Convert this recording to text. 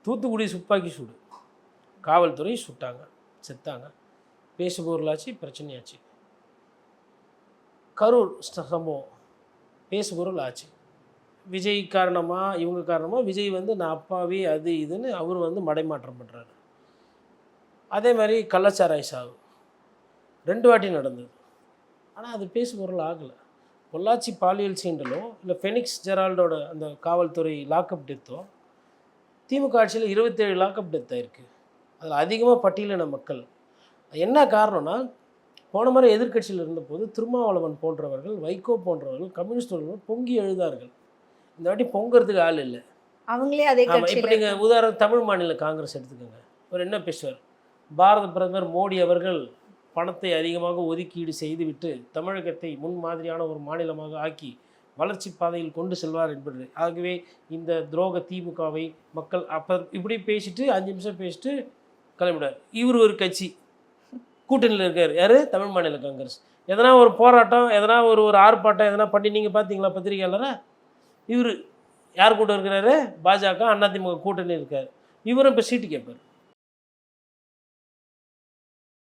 தூத்துக்குடி துப்பாக்கி சூடு, காவல்துறை சுட்டாங்க, செத்தாங்க, பேசுபொருளாச்சு, பிரச்சனையாச்சு. கரூர் சம்பவம் பேசுபொருள் ஆச்சு. விஜய் காரணமாக இவங்க காரணமாக விஜய் வந்து நான் அப்பாவி அது இதுன்னு அவர் வந்து மடைமாற்றம் பண்ணுறாரு. அதே மாதிரி கள்ளச்சாராய் சாவு 2 வாட்டி நடந்தது. ஆனால் அது பேசுபொருள் ஆகலை. பொள்ளாச்சி பாலியல் சீண்டலோ இல்லை ஃபெனிக்ஸ் ஜெரால்டோட அந்த காவல்துறை லாக்அப் டெத்தோ திமுக ஆட்சியில் 27 லாக்அப் டெத் ஆயிருக்கு. அதில் அதிகமாக பட்டியலின மக்கள். என்ன காரணம்னா போன முறை எதிர்க்கட்சியில் இருந்தபோது திருமாவளவன் போன்றவர்கள், வைகோ போன்றவர்கள், கம்யூனிஸ்ட் பொங்கி எழுதார்கள். இந்த வாட்டி பொங்குறதுக்கு ஆள் இல்லை. அவங்களே அதே ஆமாம். இப்போ நீங்கள் உதாரணம் தமிழ் மாநில காங்கிரஸ் எடுத்துக்கோங்க. அவர் என்ன பேசுவார்? பாரத பிரதமர் மோடி அவர்கள் பணத்தை அதிகமாக ஒதுக்கீடு செய்துவிட்டு தமிழகத்தை முன்மாதிரியான ஒரு மாநிலமாக ஆக்கி வளர்ச்சி பாதையில் கொண்டு செல்வார் என்பது. ஆகவே இந்த துரோக திமுகவை மக்கள் அப்போ இப்படி பேசிட்டு 5 நிமிஷம் பேசிட்டு கிளம்பிடார். இவர் ஒரு கட்சி கூட்டணியில் இருக்கார். யார்? தமிழ் மாநில காங்கிரஸ். எதனா ஒரு போராட்டம், எதனா ஒரு ஆர்ப்பாட்டம் எதனா பண்ணி நீங்கள் பார்த்தீங்களா பத்திரிகையாளரை? இவர் யார் கூட்டம் இருக்கிறாரு? பாஜக அதிமுக கூட்டணி இருக்கார். இவரும் இப்போ சீட்டு கேட்பார்.